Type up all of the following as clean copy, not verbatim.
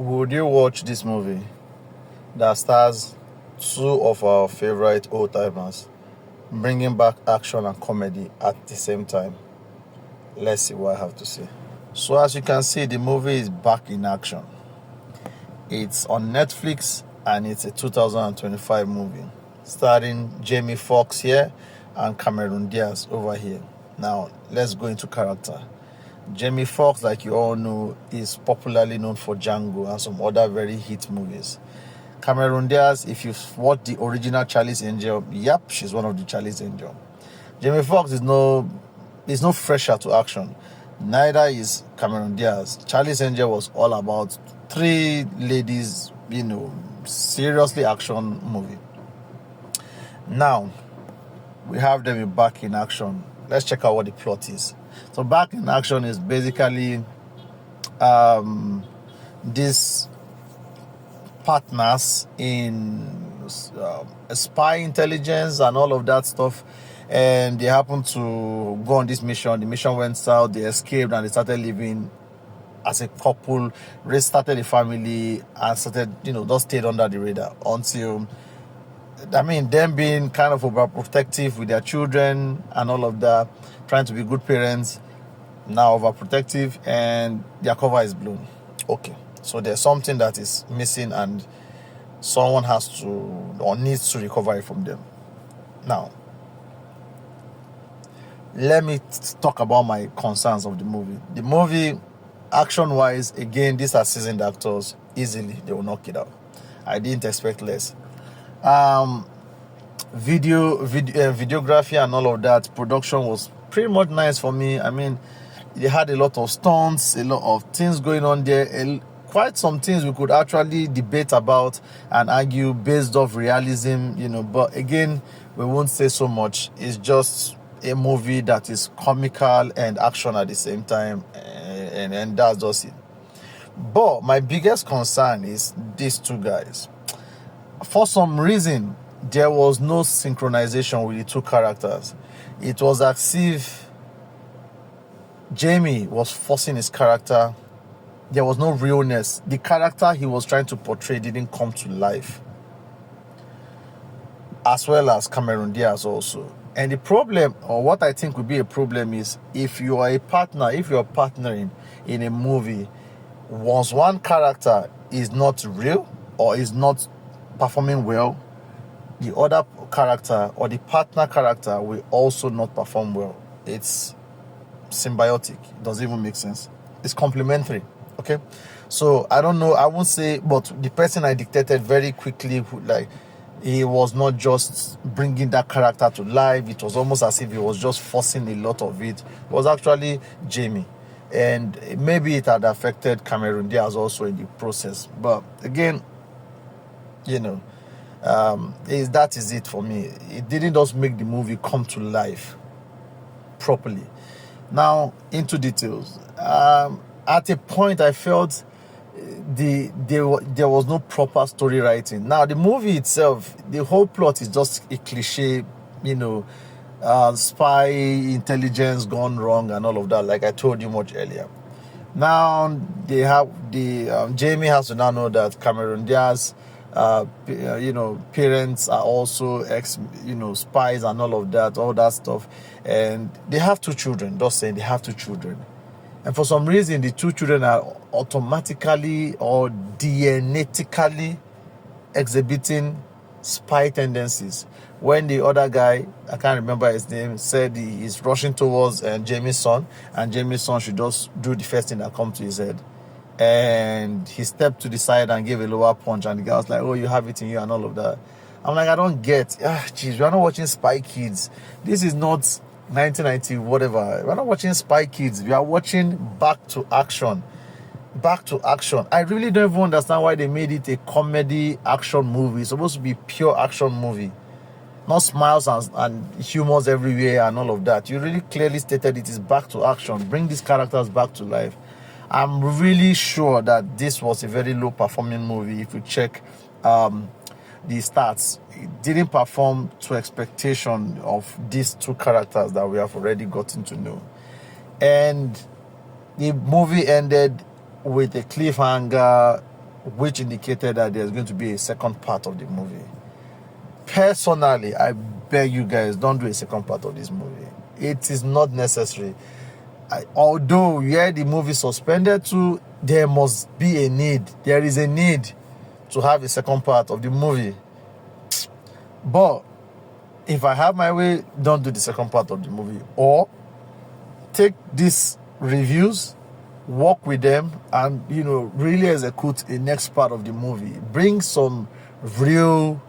Would you watch this movie that stars two of our favorite old timers, bringing back action and comedy at the same time? Let's see what I have to say. So, as you can see, the movie is back in action. It's on Netflix and it's a 2025 movie starring Jamie Foxx here and Cameron Diaz over here. Now, let's go into character. Jamie Foxx, like you all know, is popularly known for Django and some other very hit movies. Cameron Diaz, if you've watched the original Charlie's Angel, yep, she's one of the Charlie's Angel. Jamie Foxx is no fresher to action. Neither is Cameron Diaz. Charlie's Angel was all about three ladies, seriously action movie. Now, we have them back in action. Let's check out what the plot is. So back in action is basically these partners in spy intelligence and all of that stuff, and they happened to go on this mission. The mission went south, they escaped, and they started living as a couple, restarted a family, and started, just stayed under the radar until, them being kind of overprotective with their children and all of that, trying to be good parents, now overprotective, and their cover is blown. Okay, so there's something that is missing and someone has to or needs to recover it from them. Now, let me talk about my concerns of the movie. The movie, action-wise, again, these are seasoned actors. Easily, they will knock it out. I didn't expect less. Videography and all of that, production was pretty much nice for me. They had a lot of stunts, a lot of things going on there, quite some things we could actually debate about and argue based off realism, but again, we won't say so much. It's just a movie that is comical and action at the same time, and that's just it. But my biggest concern is these two guys. For some reason, there was no synchronization with the two characters. It was as if Jamie was forcing his character. There was no realness. The character he was trying to portray didn't come to life. As well as Cameron Diaz also. And the problem, or what I think would be a problem, is if you are partnering in a movie, once one character is not real or is not performing well, the other character or the partner character will also not perform well. It's symbiotic. It doesn't even make sense. It's complementary. Okay? So, I don't know. I won't say, but the person I dictated very quickly, he was not just bringing that character to life. It was almost as if he was just forcing a lot of it. It was actually Jamie. And maybe it had affected Cameron Diaz also in the process. But again, that is it for me. It didn't just make the movie come to life properly. Now, into details. At a point, I felt there was no proper story writing. Now, the movie itself, the whole plot is just a cliche, spy intelligence gone wrong and all of that, like I told you much earlier. Now, Jamie has to now know that Cameron Diaz, parents are also spies and all that stuff. And they have two children, just saying they have two children. And for some reason, the two children are automatically or genetically exhibiting spy tendencies. When the other guy, I can't remember his name, said he is rushing towards Jamie's son, and Jamie's son should just do the first thing that comes to his head. And he stepped to the side and gave a lower punch, and the guy was like, "Oh, you have it in you," and all of that. I'm like, I don't get. We are not watching Spy Kids. This is not 1990 whatever. We're not watching Spy Kids. We are watching Back to Action. I really don't even understand why they made it a comedy action movie. It's supposed to be pure action movie, not smiles and humors everywhere and all of that. You really clearly stated it is back to action. Bring these characters back to life. I'm really sure that this was a very low performing movie. If you check the stats, it didn't perform to expectation of these two characters that we have already gotten to know. And the movie ended with a cliffhanger which indicated that there's going to be a second part of the movie. Personally, I beg you guys, don't do a second part of this movie. It is not necessary. Although where the movie suspended to, there must be a need. There is a need to have a second part of the movie. But if I have my way, don't do the second part of the movie. Or take these reviews, work with them, and really execute a next part of the movie. Bring some real,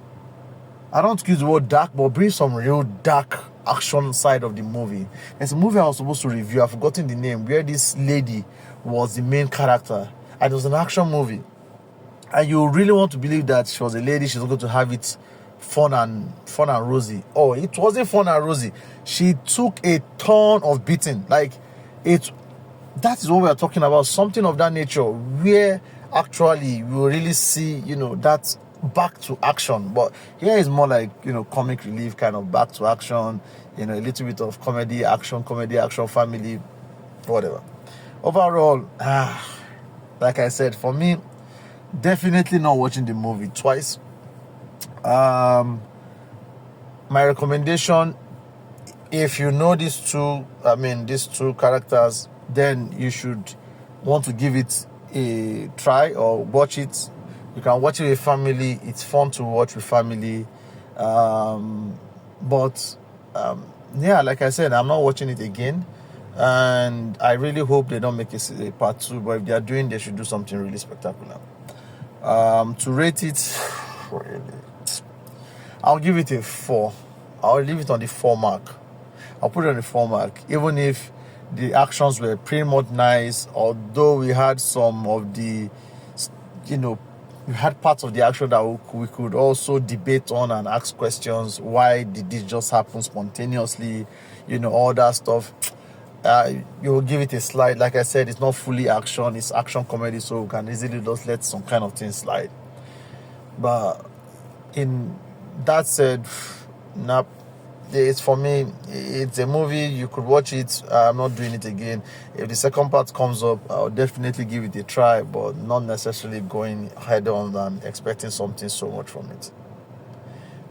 I don't use the word dark, but bring some real dark action side of the movie. There's a movie I was supposed to review, I've forgotten the name, where this lady was the main character, and it was an action movie, and you really want to believe that she was a lady, she's going to have it fun and rosy. Oh, it wasn't fun and rosy. She took a ton of beating. Like, that is what we are talking about, something of that nature, where actually you will really see that back to action. But here is more like comic relief, kind of back to action, a little bit of comedy action, family, whatever. Overall, like I said, for me, definitely not watching the movie twice. My recommendation, if you know these two characters, then you should want to give it a try or watch it. You can watch it with family. It's fun to watch with family. Like I said, I'm not watching it again. And I really hope they don't make a part 2. But if they are doing, they should do something really spectacular. To rate it, I'll give it a 4. I'll leave it on the 4 mark. I'll put it on the 4 mark. Even if the actions were pretty much nice, although we had some of the, we had parts of the action that we could also debate on and ask questions. Why did this just happen spontaneously? All that stuff. You will give it a slide. Like I said, it's not fully action. It's action comedy, so we can easily just let some kind of thing slide. But in that said, it's for me, it's a movie. You could watch it. I'm not doing it again. If the second part comes up, I'll definitely give it a try, but not necessarily going head on and expecting something so much from it.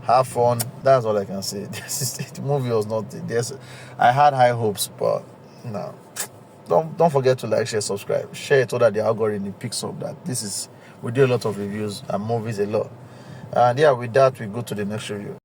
Have fun. That's all I can say. The movie was not this. I had high hopes, but no. Don't forget to like, share, subscribe. Share it so that the algorithm picks up that we do a lot of reviews and movies a lot. And with that, we go to the next review.